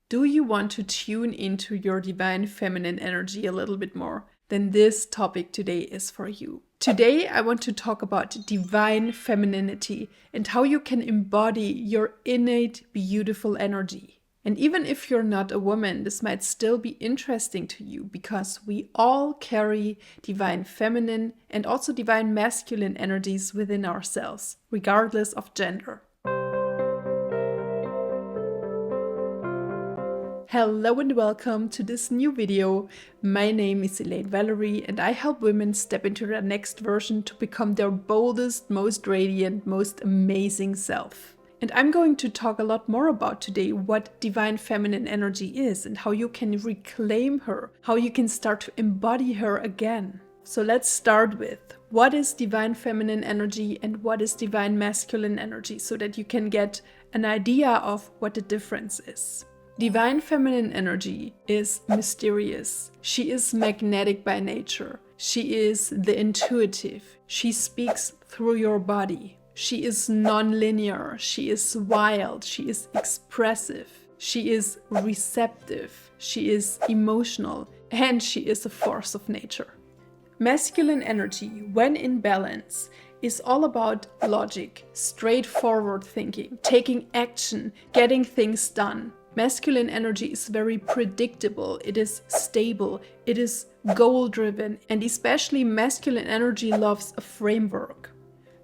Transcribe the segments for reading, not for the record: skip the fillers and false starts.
Do you want to tune into your divine feminine energy a little bit more? Then this topic today is for you. Today, I want to talk about divine femininity and how you can embody your innate, beautiful energy. And even if you're not a woman, this might still be interesting to you because we all carry divine feminine and also divine masculine energies within ourselves, regardless of gender. Hello and welcome to this new video. My name is Elaine Valerie and I help women step into their next version to become their boldest, most radiant, most amazing self. And I'm going to talk a lot more about today what divine feminine energy is and how you can reclaim her, how you can start to embody her again. So let's start with what is divine feminine energy and what is divine masculine energy so that you can get an idea of what the difference is. Divine feminine energy is mysterious. She is magnetic by nature. She is the intuitive. She speaks through your body. She is non-linear. She is wild. She is expressive. She is receptive. She is emotional. And she is a force of nature. Masculine energy, when in balance, is all about logic, straightforward thinking, taking action, getting things done. Masculine energy is very predictable, it is stable, it is goal-driven, and especially masculine energy loves a framework.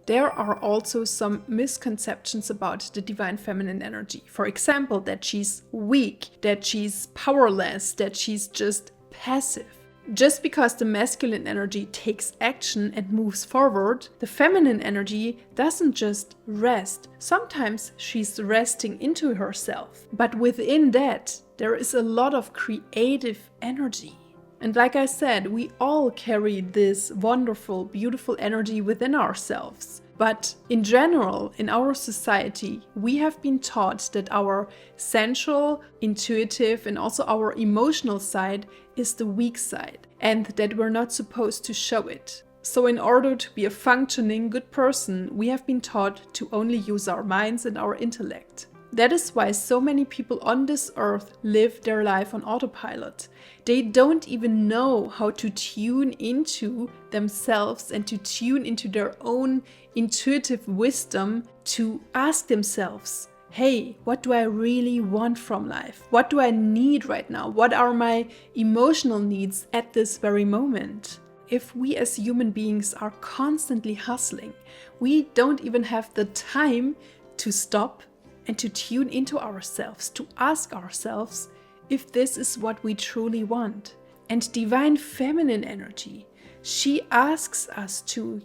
There are also some misconceptions about the divine feminine energy. For example, that she's weak, that she's powerless, that she's just passive. Just because the masculine energy takes action and moves forward, the feminine energy doesn't just rest. Sometimes she's resting into herself. But within that, there is a lot of creative energy. And like I said, we all carry this wonderful, beautiful energy within ourselves. But in general, in our society, we have been taught that our sensual, intuitive, and also our emotional side is the weak side, and that we're not supposed to show it. So in order to be a functioning, good person, we have been taught to only use our minds and our intellect. That is why so many people on this earth live their life on autopilot. They don't even know how to tune into themselves and to tune into their own intuitive wisdom to ask themselves, hey, what do I really want from life? What do I need right now? What are my emotional needs at this very moment? If we as human beings are constantly hustling, we don't even have the time to stop and to tune into ourselves, to ask ourselves if this is what we truly want. And divine feminine energy, she asks us to,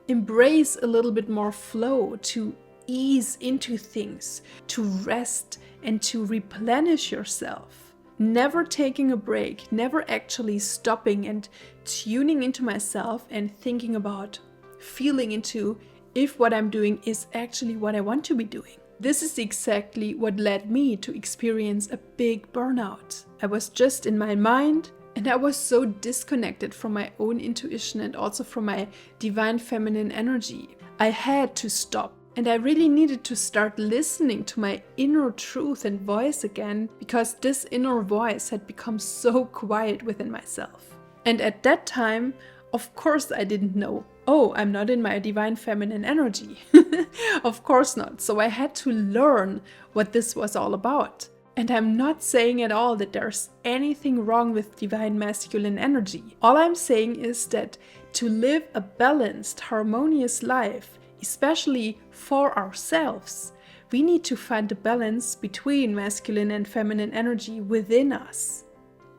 embrace a little bit more flow, to ease into things, to rest and to replenish yourself. Never taking a break, never actually stopping and tuning into myself and thinking about, feeling into if what I'm doing is actually what I want to be doing. This is exactly what led me to experience a big burnout. I was just in my mind and I was so disconnected from my own intuition and also from my divine feminine energy. I had to stop and I really needed to start listening to my inner truth and voice again because this inner voice had become so quiet within myself. And at that time, of course I didn't know, I'm not in my divine feminine energy. Of course not. So I had to learn what this was all about. And I'm not saying at all that there's anything wrong with divine masculine energy. All I'm saying is that to live a balanced, harmonious life, especially for ourselves, we need to find a balance between masculine and feminine energy within us.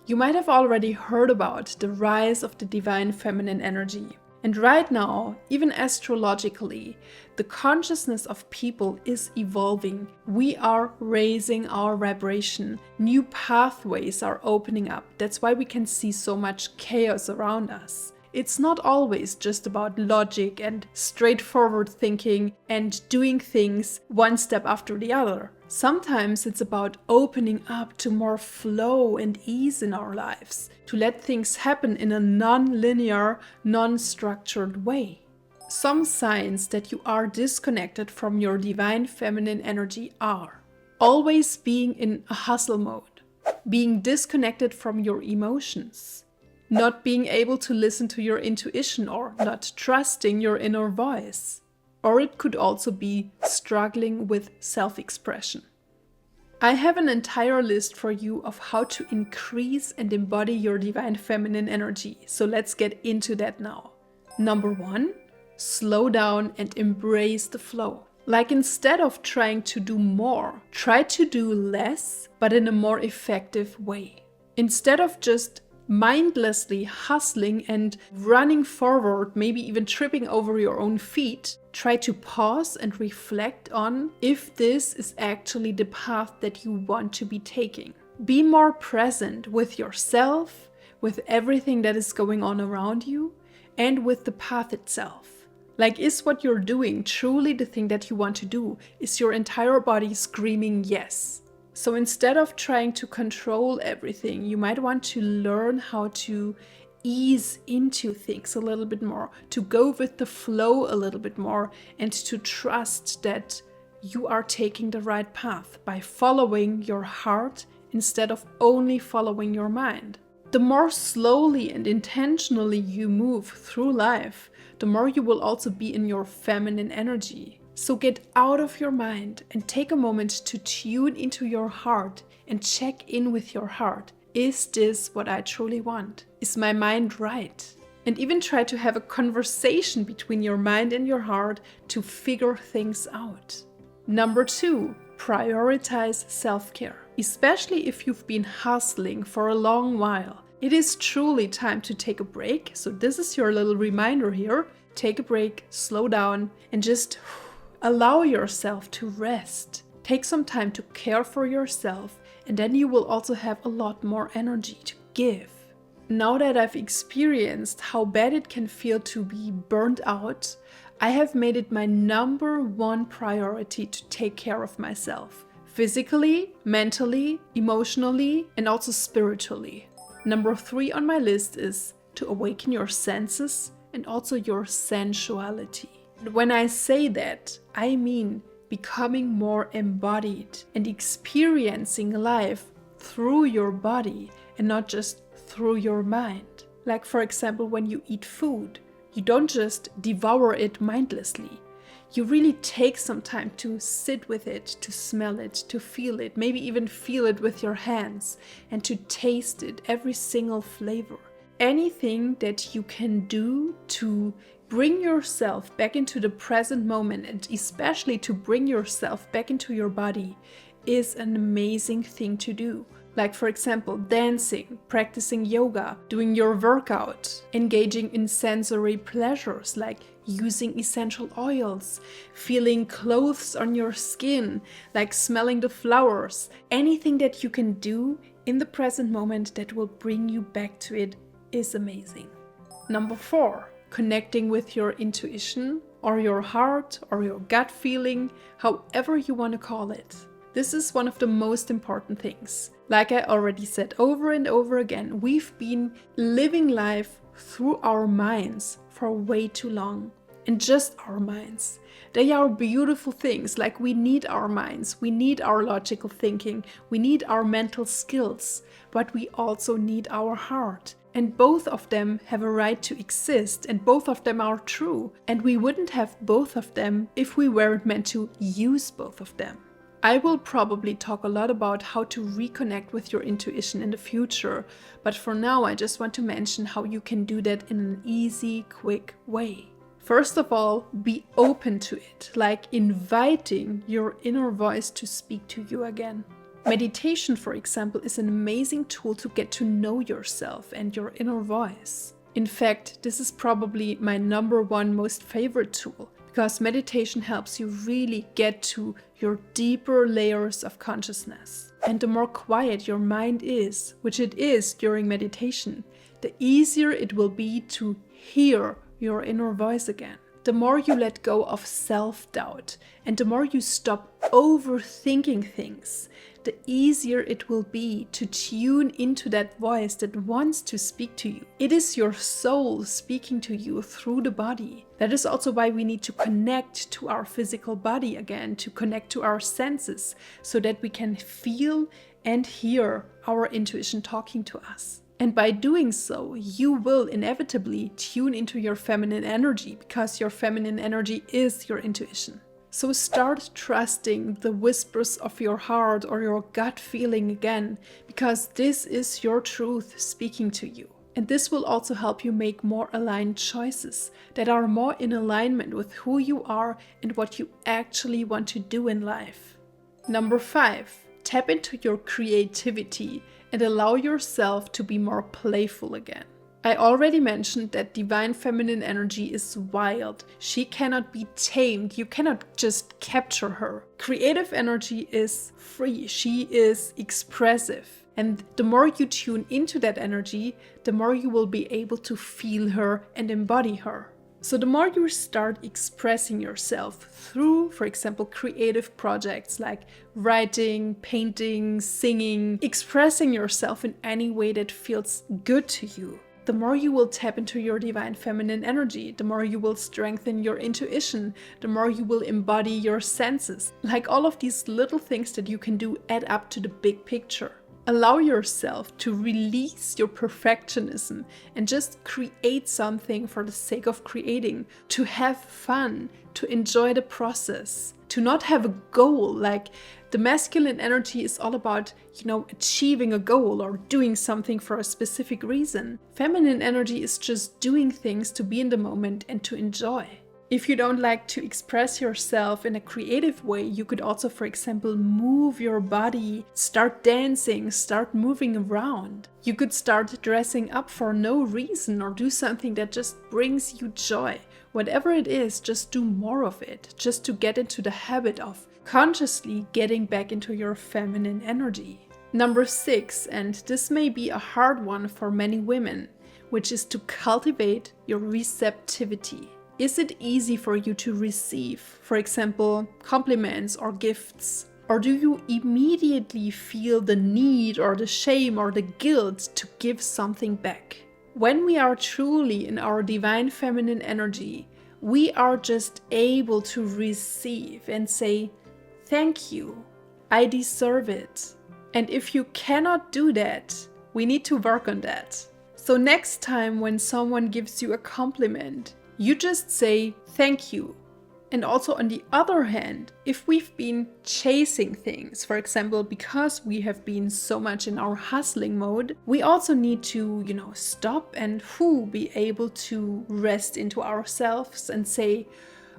You might have already heard about the rise of the divine feminine energy. And right now, even astrologically, the consciousness of people is evolving. We are raising our vibration. New pathways are opening up. That's why we can see so much chaos around us. It's not always just about logic and straightforward thinking and doing things one step after the other. Sometimes it's about opening up to more flow and ease in our lives, to let things happen in a non-linear, non-structured way. Some signs that you are disconnected from your divine feminine energy are always being in a hustle mode, being disconnected from your emotions, not being able to listen to your intuition or not trusting your inner voice. Or it could also be struggling with self-expression. I have an entire list for you of how to increase and embody your divine feminine energy. So let's get into that now. Number 1, slow down and embrace the flow. Like instead of trying to do more, try to do less, but in a more effective way. Instead of just mindlessly hustling and running forward, maybe even tripping over your own feet, try to pause and reflect on if this is actually the path that you want to be taking. Be more present with yourself, with everything that is going on around you, and with the path itself. Like, is what you're doing truly the thing that you want to do? Is your entire body screaming yes? So instead of trying to control everything, you might want to learn how to ease into things a little bit more, to go with the flow a little bit more, and to trust that you are taking the right path by following your heart instead of only following your mind. The more slowly and intentionally you move through life, the more you will also be in your feminine energy. So get out of your mind and take a moment to tune into your heart and check in with your heart. Is this what I truly want? Is my mind right? And even try to have a conversation between your mind and your heart to figure things out. Number 2, prioritize self-care. Especially if you've been hustling for a long while. It is truly time to take a break. So this is your little reminder here. Take a break, slow down, and just allow yourself to rest. Take some time to care for yourself, and then you will also have a lot more energy to give. Now that I've experienced how bad it can feel to be burnt out, I have made it my number 1 priority to take care of myself. Physically, mentally, emotionally, and also spiritually. Number 3 on my list is to awaken your senses and also your sensuality. When I say that, I mean becoming more embodied and experiencing life through your body and not just through your mind. Like, for example, when you eat food, you don't just devour it mindlessly. You really take some time to sit with it, to smell it, to feel it, maybe even feel it with your hands, and to taste it, every single flavor. Anything that you can do to bring yourself back into the present moment, and especially to bring yourself back into your body, is an amazing thing to do. Like, for example, dancing, practicing yoga, doing your workout, engaging in sensory pleasures like using essential oils, feeling clothes on your skin, like smelling the flowers. Anything that you can do in the present moment that will bring you back to it is amazing. Number 4, connecting with your intuition or your heart or your gut feeling, however you want to call it. This is one of the most important things. Like I already said over and over again, we've been living life through our minds for way too long. And just our minds. They are beautiful things. Like, we need our minds, we need our logical thinking, we need our mental skills, but we also need our heart. And both of them have a right to exist, and both of them are true. And we wouldn't have both of them if we weren't meant to use both of them. I will probably talk a lot about how to reconnect with your intuition in the future, but for now I just want to mention how you can do that in an easy, quick way. First of all, be open to it, like inviting your inner voice to speak to you again. Meditation, for example, is an amazing tool to get to know yourself and your inner voice. In fact, this is probably my number 1 most favorite tool, because meditation helps you really get to your deeper layers of consciousness. And the more quiet your mind is, which it is during meditation, the easier it will be to hear your inner voice again. The more you let go of self-doubt and the more you stop overthinking things, the easier it will be to tune into that voice that wants to speak to you. It is your soul speaking to you through the body. That is also why we need to connect to our physical body again, to connect to our senses, so that we can feel and hear our intuition talking to us. And by doing so, you will inevitably tune into your feminine energy, because your feminine energy is your intuition. So start trusting the whispers of your heart or your gut feeling again, because this is your truth speaking to you. And this will also help you make more aligned choices that are more in alignment with who you are and what you actually want to do in life. Number 5, tap into your creativity and allow yourself to be more playful again. I already mentioned that divine feminine energy is wild. She cannot be tamed. You cannot just capture her. Creative energy is free. She is expressive. And the more you tune into that energy, the more you will be able to feel her and embody her. So the more you start expressing yourself through, for example, creative projects like writing, painting, singing, expressing yourself in any way that feels good to you, the more you will tap into your divine feminine energy, the more you will strengthen your intuition, the more you will embody your senses. Like all of these little things that you can do add up to the big picture. Allow yourself to release your perfectionism and just create something for the sake of creating, to have fun, to enjoy the process, to not have a goal. Like the masculine energy is all about, achieving a goal or doing something for a specific reason. Feminine energy is just doing things to be in the moment and to enjoy. If you don't like to express yourself in a creative way, you could also, for example, move your body, start dancing, start moving around. You could start dressing up for no reason or do something that just brings you joy. Whatever it is, just do more of it, just to get into the habit of consciously getting back into your feminine energy. Number 6, and this may be a hard one for many women, which is to cultivate your receptivity. Is it easy for you to receive, for example, compliments or gifts? Or do you immediately feel the need or the shame or the guilt to give something back? When we are truly in our divine feminine energy, we are just able to receive and say, "Thank you, I deserve it." And if you cannot do that, we need to work on that. So next time when someone gives you a compliment, you just say thank you. And also on the other hand, if we've been chasing things, for example, because we have been so much in our hustling mode, we also need to, stop and be able to rest into ourselves and say,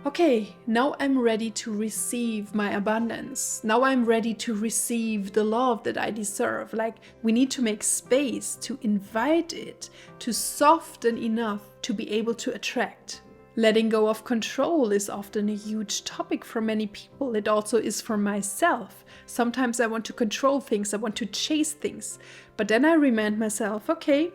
okay, now I'm ready to receive my abundance. Now I'm ready to receive the love that I deserve. Like, we need to make space to invite it, to soften enough to be able to attract. Letting go of control is often a huge topic for many people. It also is for myself. Sometimes I want to control things, I want to chase things. But then I remind myself, okay,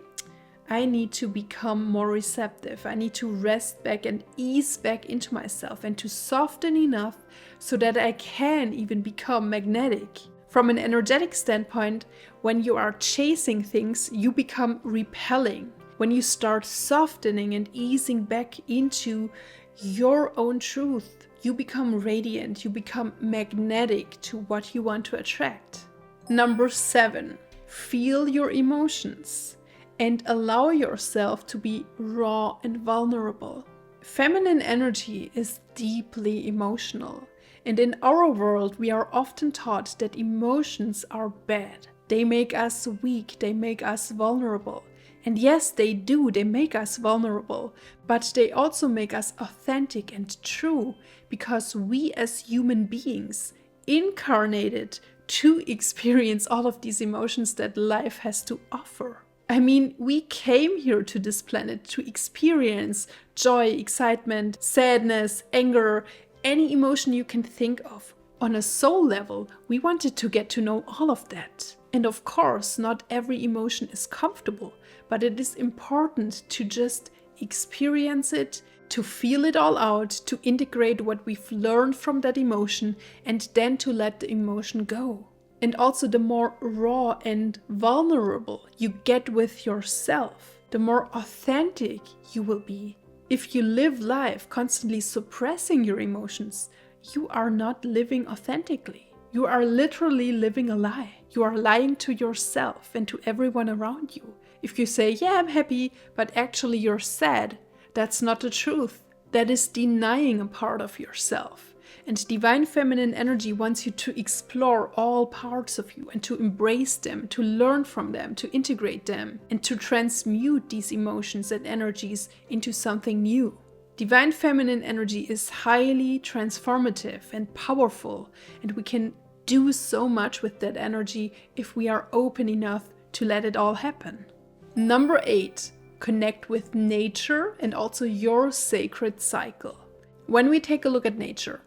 I need to become more receptive. I need to rest back and ease back into myself and to soften enough so that I can even become magnetic. From an energetic standpoint, when you are chasing things, you become repelling. When you start softening and easing back into your own truth, you become radiant, you become magnetic to what you want to attract. Number 7, feel your emotions and allow yourself to be raw and vulnerable. Feminine energy is deeply emotional, and in our world we are often taught that emotions are bad. They make us weak, they make us vulnerable. And yes, they do, they make us vulnerable, but they also make us authentic and true, because we as human beings incarnated to experience all of these emotions that life has to offer. I mean, we came here to this planet to experience joy, excitement, sadness, anger, any emotion you can think of. On a soul level, we wanted to get to know all of that. And of course, not every emotion is comfortable, but it is important to just experience it, to feel it all out, to integrate what we've learned from that emotion, and then to let the emotion go. And also the more raw and vulnerable you get with yourself, the more authentic you will be. If you live life constantly suppressing your emotions, you are not living authentically. You are literally living a lie. You are lying to yourself and to everyone around you. If you say, yeah, I'm happy, but actually you're sad, that's not the truth. That is denying a part of yourself. And Divine Feminine Energy wants you to explore all parts of you and to embrace them, to learn from them, to integrate them, and to transmute these emotions and energies into something new. Divine Feminine Energy is highly transformative and powerful, and we can do so much with that energy if we are open enough to let it all happen. Number 8, connect with nature and also your sacred cycle. When we take a look at nature,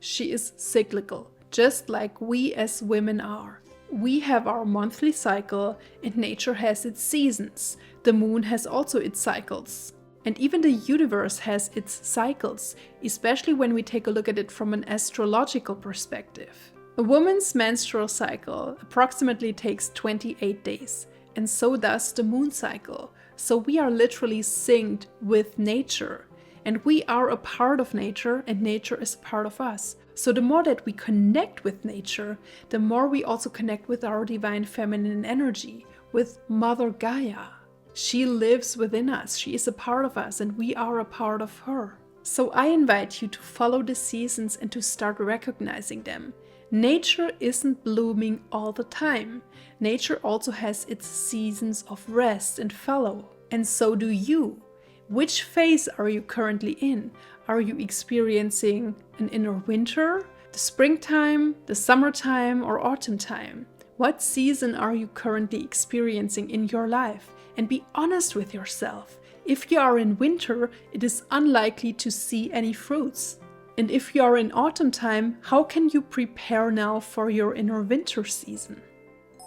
she is cyclical, just like we as women are. We have our monthly cycle and nature has its seasons. The moon has also its cycles. And even the universe has its cycles, especially when we take a look at it from an astrological perspective. A woman's menstrual cycle approximately takes 28 days, and so does the moon cycle. So we are literally synced with nature, and we are a part of nature, and nature is a part of us. So the more that we connect with nature, the more we also connect with our Divine Feminine Energy, with Mother Gaia. She lives within us, she is a part of us, and we are a part of her. So I invite you to follow the seasons and to start recognizing them. Nature isn't blooming all the time. Nature also has its seasons of rest and fallow, and so do you. Which phase are you currently in? Are you experiencing an inner winter, the springtime, the summertime, or autumn time? What season are you currently experiencing in your life? And be honest with yourself. If you are in winter, it is unlikely to see any fruits. And if you are in autumn time, how can you prepare now for your inner winter season?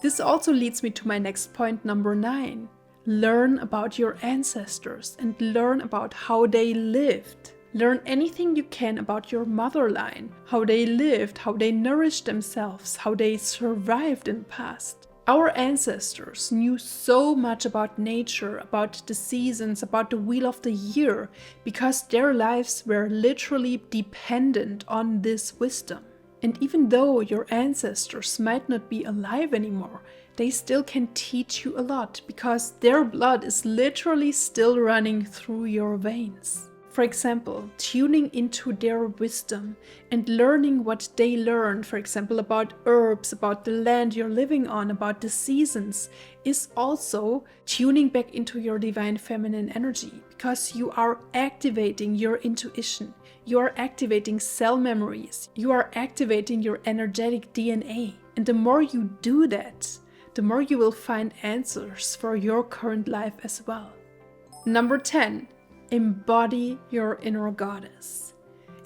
This also leads me to my next point, number 9. Learn about your ancestors and learn about how they lived. Learn anything you can about your motherline, how they lived, how they nourished themselves, how they survived in the past. Our ancestors knew so much about nature, about the seasons, about the wheel of the year, because their lives were literally dependent on this wisdom. And even though your ancestors might not be alive anymore, they still can teach you a lot, because their blood is literally still running through your veins. For example, tuning into their wisdom and learning what they learned, for example, about herbs, about the land you're living on, about the seasons, is also tuning back into your Divine Feminine Energy, because you are activating your intuition, you are activating cell memories, you are activating your energetic DNA. And the more you do that, the more you will find answers for your current life as well. Number 10. Embody your inner goddess.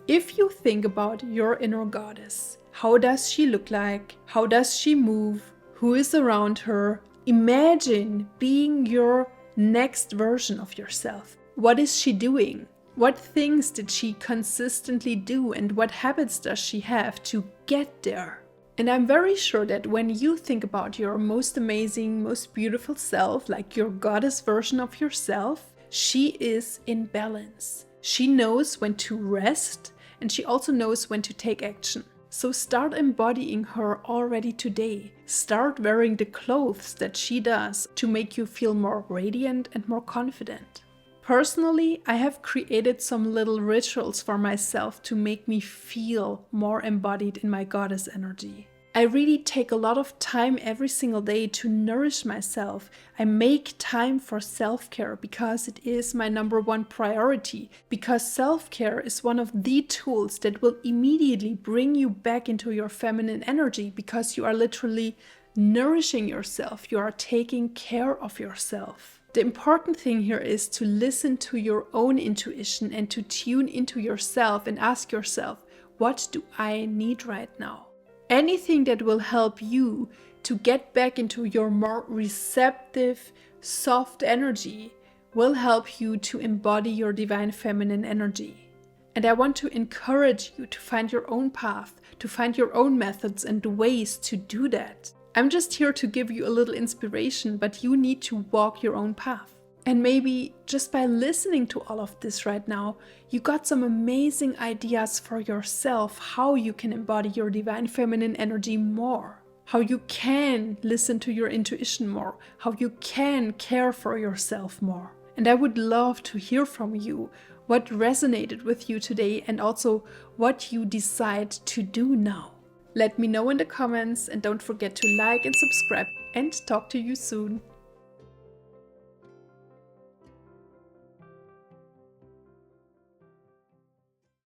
If you think about your inner goddess, how does she look like? How does she move? Who is around her? Imagine being your next version of yourself. What is she doing? What things did she consistently do, and what habits does she have to get there? And I'm very sure that when you think about your most amazing, most beautiful self, like your goddess version of yourself, she is in balance. She knows when to rest, and she also knows when to take action. So start embodying her already today. Start wearing the clothes that she does to make you feel more radiant and more confident. Personally, I have created some little rituals for myself to make me feel more embodied in my goddess energy. I really take a lot of time every single day to nourish myself. I make time for self-care because it is my number one priority, because self-care is one of the tools that will immediately bring you back into your feminine energy, because you are literally nourishing yourself. You are taking care of yourself. The important thing here is to listen to your own intuition and to tune into yourself and ask yourself, what do I need right now? Anything that will help you to get back into your more receptive, soft energy will help you to embody your Divine Feminine Energy. And I want to encourage you to find your own path, to find your own methods and ways to do that. I'm just here to give you a little inspiration, but you need to walk your own path. And maybe just by listening to all of this right now, you got some amazing ideas for yourself, how you can embody your divine feminine energy more, how you can listen to your intuition more, how you can care for yourself more. And I would love to hear from you what resonated with you today and also what you decide to do now. Let me know in the comments and don't forget to like and subscribe, and talk to you soon.